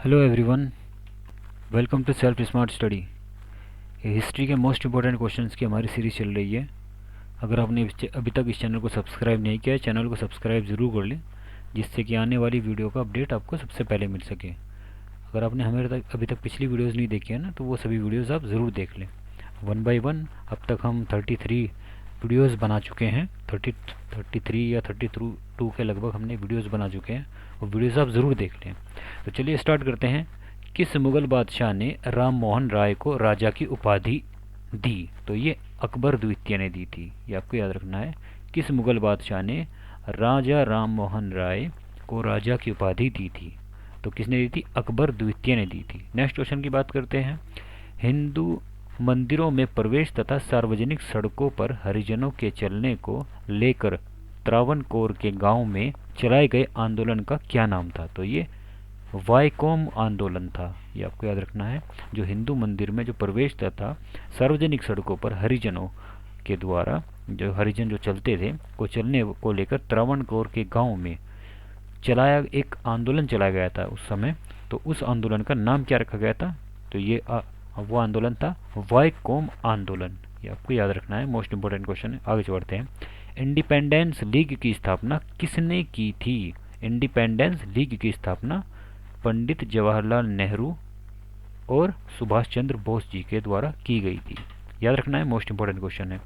Hello everyone, welcome to self smart study. ये history के most important questions की हमारी सीरीज चल रही है। अगर आपने अभी तक इस चैनल को सब्सक्राइब नहीं किया है, चैनल को सब्सक्राइब ज़रूर कर लें, जिससे कि आने वाली वीडियो का अपडेट आपको सबसे पहले मिल सके। अगर आपने हमें अभी तक पिछली वीडियोज़ नहीं देखी है ना, तो वो सभी वीडियोज़ आप ज़रूर देख लें वन बाई वन। अब तक हम 33 वीडियोज़ बना चुके हैं। 33 या 32 के लगभग हमने वीडियोज़ बना चुके हैं, वो वीडियोज़ आप ज़रूर देख लें। तो चलिए स्टार्ट करते हैं। किस मुगल बादशाह ने राम मोहन राय को राजा की उपाधि दी? तो ये अकबर द्वितीय ने दी थी, ये आपको याद रखना है। किस मुगल बादशाह ने राजा राम मोहन राय को राजा की उपाधि दी थी? तो किसने दी थी? अकबर द्वितीय ने दी थी। नेक्स्ट क्वेश्चन की बात करते हैं। हिंदू मंदिरों में प्रवेश तथा सार्वजनिक सड़कों पर हरिजनों के चलने को लेकर त्रावणकोर के गांव में चलाए गए आंदोलन का क्या नाम था? तो ये वायकोम आंदोलन था, ये आपको याद रखना है। जो हिंदू मंदिर में जो प्रवेश तथा सार्वजनिक सड़कों पर हरिजनों के द्वारा, जो हरिजन जो चलते थे, को चलने को लेकर त्रावणकोर के गांव में चलाया एक आंदोलन चलाया गया था उस समय। तो उस आंदोलन का नाम क्या रखा गया था? तो ये वो आंदोलन था वायकोम आंदोलन, ये आपको याद रखना है। मोस्ट इंपोर्टेंट क्वेश्चन है, आगे बढ़ते हैं। इंडिपेंडेंस लीग की स्थापना किसने की थी? इंडिपेंडेंस लीग की स्थापना पंडित जवाहरलाल नेहरू और सुभाष चंद्र बोस जी के द्वारा की गई थी, याद रखना है। मोस्ट इंपोर्टेंट क्वेश्चन है।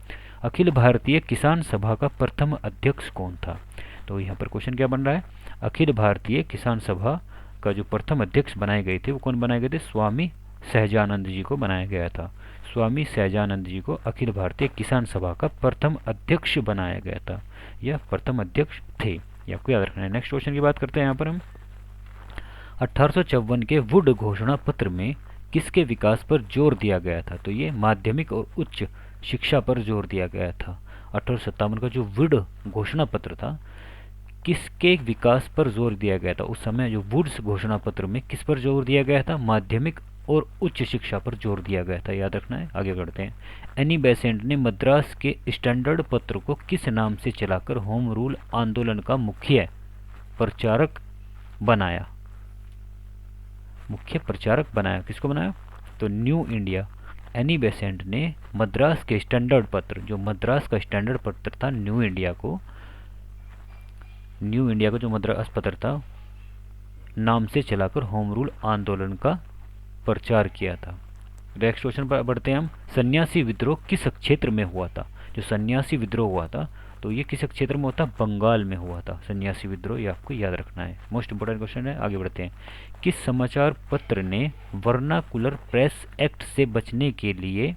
अखिल भारतीय किसान सभा का प्रथम अध्यक्ष कौन था? तो यहाँ पर क्वेश्चन क्या बन रहा है? अखिल भारतीय किसान सभा का जो प्रथम अध्यक्ष बनाए गए थे, वो कौन बनाए गए थे? स्वामी सहजानंद जी को बनाया गया था। स्वामी सहजानंद जी को अखिल भारतीय किसान सभा का प्रथम अध्यक्ष बनाया गया था, यह प्रथम अध्यक्ष थे, ये आपको याद रखना है। नेक्स्ट क्वेश्चन की बात करते हैं। यहाँ पर हम 1854 के वुड घोषणा पत्र में किसके विकास पर जोर दिया गया था? तो ये माध्यमिक और उच्च शिक्षा पर जोर दिया गया था। 1857 का जो वुड घोषणा पत्र था, किसके विकास पर जोर दिया गया था? उस समय जो वुड्स घोषणा पत्र में किस पर जोर दिया गया था? माध्यमिक और उच्च शिक्षा पर जोर दिया गया था, याद रखना है। आगे बढ़ते हैं। एनी बेसेंट ने मद्रास के स्टैंडर्ड पत्र को किस नाम से चलाकर होम रूल आंदोलन का मुख्य प्रचारक बनाया? मुख्य प्रचारक बनाया, किसको बनाया? तो न्यू इंडिया। एनी बेसेंट ने मद्रास के स्टैंडर्ड पत्र, जो मद्रास का स्टैंडर्ड पत्र था, न्यू इंडिया को जो मद्रास पत्र था, नाम से चलाकर होम रूल आंदोलन का प्रचार किया था। नेक्स्ट क्वेश्चन पर बढ़ते हैं हम। सन्यासी विद्रोह किस क्षेत्र में हुआ था? जो सन्यासी विद्रोह हुआ था, तो ये किस क्षेत्र में हुआ था? बंगाल में हुआ था सन्यासी विद्रोह, ये आपको याद रखना है। मोस्ट इंपोर्टेंट क्वेश्चन है, आगे बढ़ते हैं। किस समाचार पत्र ने वर्नाकुलर प्रेस एक्ट से बचने के लिए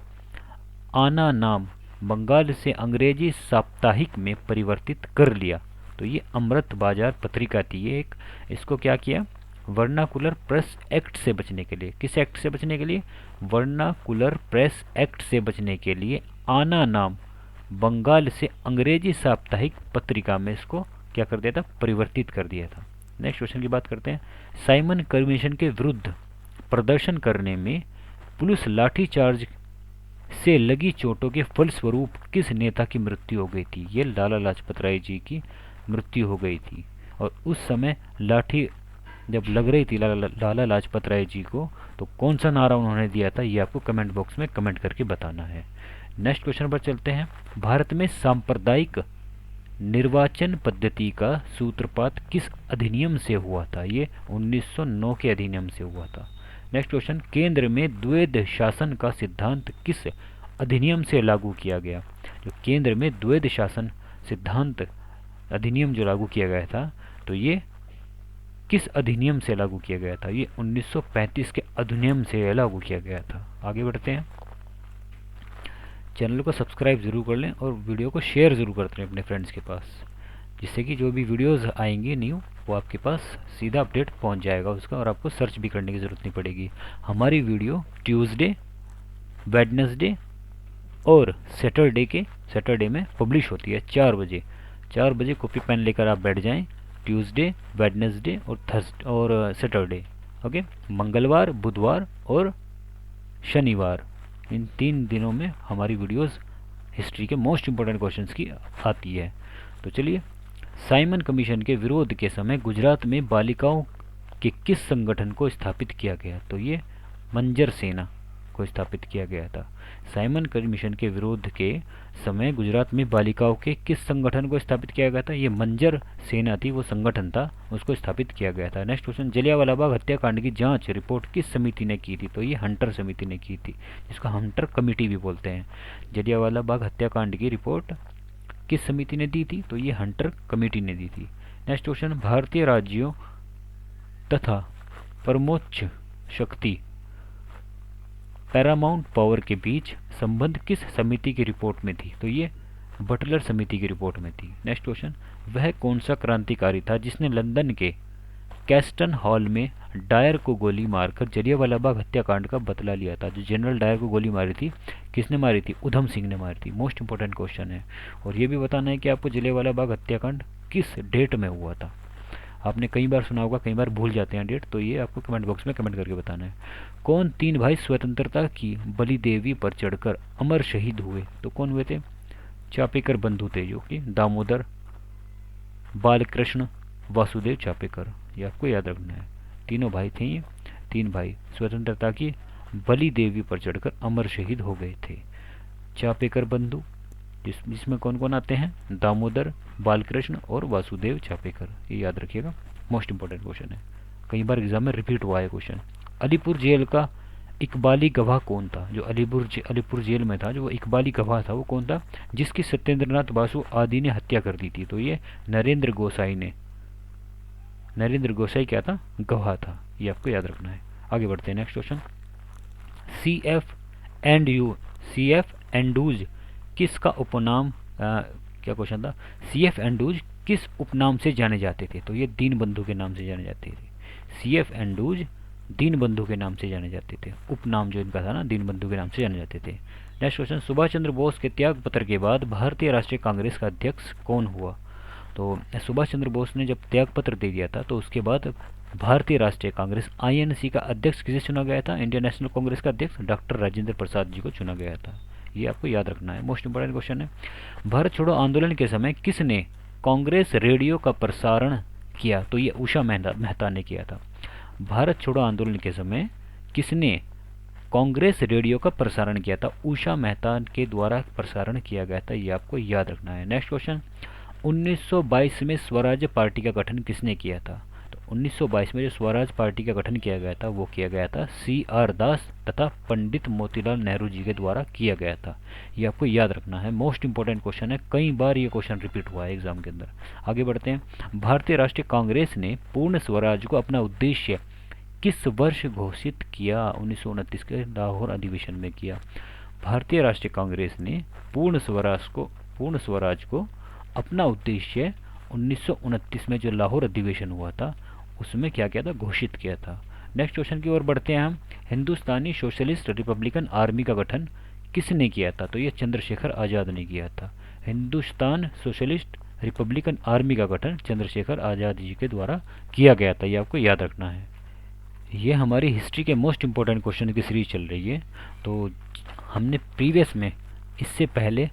आना नाम बंगाल से अंग्रेजी साप्ताहिक में परिवर्तित कर लिया? तो ये अमृत बाजार पत्रिका थी, ये एक, इसको क्या किया? वर्नाकुलर प्रेस एक्ट से बचने के लिए, किस एक्ट से बचने के लिए? वर्नाकुलर प्रेस एक्ट से बचने के लिए आना नाम बंगाल से अंग्रेजी साप्ताहिक पत्रिका में इसको क्या कर दिया था? परिवर्तित कर दिया था। नेक्स्ट क्वेश्चन की बात करते हैं। साइमन कमीशन के विरुद्ध प्रदर्शन करने में पुलिस लाठीचार्ज से लगी चोटों के फलस्वरूप किस नेता की मृत्यु हो गई थी? ये लाला लाजपत राय जी की मृत्यु हो गई थी। और उस समय लाठी जब लग रही थी लाला लाजपत राय जी को, तो कौन सा नारा उन्होंने दिया था, ये आपको कमेंट बॉक्स में कमेंट करके बताना है। नेक्स्ट क्वेश्चन पर चलते हैं। भारत में सांप्रदायिक निर्वाचन पद्धति का सूत्रपात किस अधिनियम से हुआ था? ये 1909 के अधिनियम से हुआ था। Next question. केंद्र में द्वैध शासन का सिद्धांत किस अधिनियम से लागू किया गया? जो केंद्र में द्वैध शासन सिद्धांत अधिनियम जो लागू किया गया था, तो ये किस अधिनियम से लागू किया गया था? ये 1935 के अधिनियम से लागू किया गया था। आगे बढ़ते हैं। चैनल को सब्सक्राइब जरूर कर लें और वीडियो को शेयर जरूर करते रहें अपने फ्रेंड्स के पास, जिससे कि जो भी वीडियोस आएंगी न्यू, वो आपके पास सीधा अपडेट पहुंच जाएगा उसका, और आपको सर्च भी करने की ज़रूरत नहीं पड़ेगी। हमारी वीडियो ट्यूसडे, वेडनेसडे और सैटरडे में पब्लिश होती है 4 बजे। 4 बजे कॉपी पेन लेकर आप बैठ जाएं। ट्यूसडे, वेडनेसडे और सैटरडे, ओके। मंगलवार, बुधवार और शनिवार, इन 3 दिनों में हमारी वीडियोस हिस्ट्री के मोस्ट इंपोर्टेंट क्वेश्चंस की आती है। तो चलिए, साइमन कमीशन के विरोध के समय गुजरात में बालिकाओं के किस संगठन को स्थापित किया गया? तो ये मंजर सेना को स्थापित किया गया था। साइमन कमीशन के विरोध के समय गुजरात में बालिकाओं के किस संगठन को स्थापित किया गया था? ये मंजर सेना थी, वो संगठन था, उसको स्थापित किया गया था। नेक्स्ट क्वेश्चन, जलियांवाला बाग हत्याकांड की जांच रिपोर्ट किस समिति ने की थी? तो ये हंटर समिति ने की थी, जिसको हंटर कमेटी भी बोलते हैं। जलियांवाला बाग हत्याकांड की रिपोर्ट किस समिति ने दी थी? तो ये हंटर कमेटी ने दी थी। नेक्स्ट क्वेश्चन, भारतीय राज्यों तथा परमोच्च शक्ति पैरामाउंट पावर के बीच संबंध किस समिति की रिपोर्ट में थी? तो ये बटलर समिति की रिपोर्ट में थी। नेक्स्ट क्वेश्चन, वह कौन सा क्रांतिकारी था जिसने लंदन के कैस्टन हॉल में डायर को गोली मारकर जलियांवाला बाग हत्याकांड का बदला लिया था? जो जनरल डायर को गोली मारी थी, किसने मारी थी? उधम सिंह ने मारी थी। मोस्ट इंपॉर्टेंट क्वेश्चन है। और ये भी बताना है कि आपको जलियांवाला बाग हत्याकांड किस डेट में हुआ था। आपने कई बार सुना होगा, कई बार भूल जाते हैं डेट, तो ये आपको कमेंट बॉक्स में कमेंट करके बताना है। कौन 3 भाई स्वतंत्रता की बलि देवी पर चढ़कर अमर शहीद हुए? तो कौन हुए थे? चापेकर बंधु थे, जो कि दामोदर, बालकृष्ण, वासुदेव चापेकर। ये आपको याद रखना है। तीनों भाई थे ये, 3 भाई स्वतंत्रता की बलि देवी पर चढ़कर अमर शहीद हो गए थे। चापेकर बंधु, जिसमें कौन कौन आते हैं? दामोदर, बालकृष्ण और वासुदेव चापेकर। ये याद रखिएगा, मोस्ट इंपॉर्टेंट क्वेश्चन है, कई बार एग्जाम में रिपीट हुआ है क्वेश्चन। अलीपुर जेल का इकबाली गवाह कौन था? जो अलीपुर जेल में था, जो इकबाली गवाह था, वो कौन था? जिसकी सत्येंद्रनाथ बासु आदि ने हत्या कर दी थी। तो ये नरेंद्र गोसाई क्या था? गवाह था। ये आपको याद रखना है। आगे बढ़ते हैं। नेक्स्ट क्वेश्चन, CF एंडूज किसका उपनाम, क्या क्वेश्चन था? CF एंडूज किस उपनाम से जाने जाते थे? तो ये दीनबंधु के नाम से जाने जाते थे। CF एंडूज दीनबंधु के नाम से जाने जाते थे। उपनाम जो इनका था ना, दीनबंधु के नाम से जाने जाते थे। नेक्स्ट क्वेश्चन, सुभाष चंद्र बोस के त्याग पत्र के बाद भारतीय राष्ट्रीय कांग्रेस का अध्यक्ष कौन हुआ? तो सुभाष चंद्र बोस ने जब त्याग पत्र दे दिया था, तो उसके बाद भारतीय राष्ट्रीय कांग्रेस INC का अध्यक्ष किसे चुना गया था? इंडियन नेशनल कांग्रेस का अध्यक्ष डॉक्टर राजेंद्र प्रसाद जी को चुना गया था। ये आपको याद रखना है, मोस्ट इंपोर्टेंट क्वेश्चन है। भारत छोड़ो आंदोलन के समय किसने कांग्रेस रेडियो का प्रसारण किया? तो ये उषा मेहता ने किया था। भारत छोड़ो आंदोलन के समय किसने कांग्रेस रेडियो का प्रसारण किया था? उषा मेहता के द्वारा प्रसारण किया गया था। ये आपको याद रखना है। नेक्स्ट क्वेश्चन, 1922 में स्वराज पार्टी का गठन किसने किया था? तो 1922 में जो स्वराज पार्टी का गठन किया गया था, वो किया गया था CR दास तथा पंडित मोतीलाल नेहरू जी के द्वारा किया गया था। ये आपको याद रखना है, मोस्ट इंपॉर्टेंट क्वेश्चन है, कई बार ये क्वेश्चन रिपीट हुआ है एग्जाम के अंदर। आगे बढ़ते हैं। भारतीय राष्ट्रीय कांग्रेस ने पूर्ण स्वराज को अपना उद्देश्य किस वर्ष घोषित किया? 1929 के लाहौर अधिवेशन में किया। भारतीय राष्ट्रीय कांग्रेस ने पूर्ण स्वराज को अपना उद्देश्य 1929 में जो लाहौर अधिवेशन हुआ था, उसमें क्या किया था? घोषित किया था। नेक्स्ट क्वेश्चन की ओर बढ़ते हैं हम। हिंदुस्तानी सोशलिस्ट रिपब्लिकन आर्मी का गठन किसने किया था? तो ये चंद्रशेखर आज़ाद ने किया था। हिंदुस्तान सोशलिस्ट रिपब्लिकन आर्मी का गठन चंद्रशेखर आज़ाद जी के द्वारा किया गया था। ये आपको याद रखना है। ये हमारी हिस्ट्री के मोस्ट इंपॉर्टेंट क्वेश्चन की सीरीज चल रही है। तो हमने प्रीवियस में इससे पहले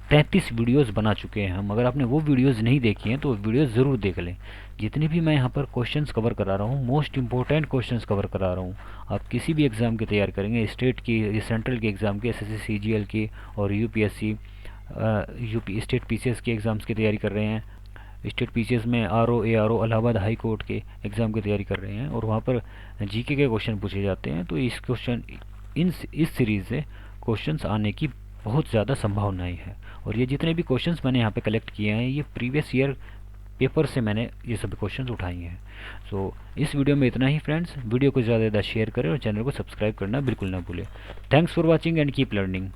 33 वीडियोस बना चुके हैं हम। अगर आपने वो वीडियोस नहीं देखी हैं तो वो वीडियोस ज़रूर देख लें। जितने भी मैं यहाँ पर क्वेश्चंस कवर करा रहा हूँ, मोस्ट इंपॉर्टेंट क्वेश्चंस कवर करा रहा हूँ। आप किसी भी एग्ज़ाम की तैयार करेंगे, स्टेट की, सेंट्रल के एग्ज़ाम की, SSC CGL की और UPSC स्टेट PCS के एग्ज़ाम्स की तैयारी कर रहे हैं, स्टेट PCS में RO ARO Allahabad high court के एग्ज़ाम की तैयारी कर रहे हैं और वहाँ पर GK के क्वेश्चन पूछे जाते हैं, तो इस सीरीज़ से क्वेश्चंस आने की बहुत ज़्यादा संभावनाएं है। और ये जितने भी क्वेश्चंस मैंने यहाँ पे कलेक्ट किए हैं, ये प्रीवियस ईयर पेपर से मैंने ये सभी क्वेश्चंस उठाए हैं। सो इस वीडियो में इतना ही फ्रेंड्स। वीडियो को ज़्यादा से ज़्यादा शेयर करें और चैनल को सब्सक्राइब करना बिल्कुल ना भूलें। Thanks for watching and keep learning.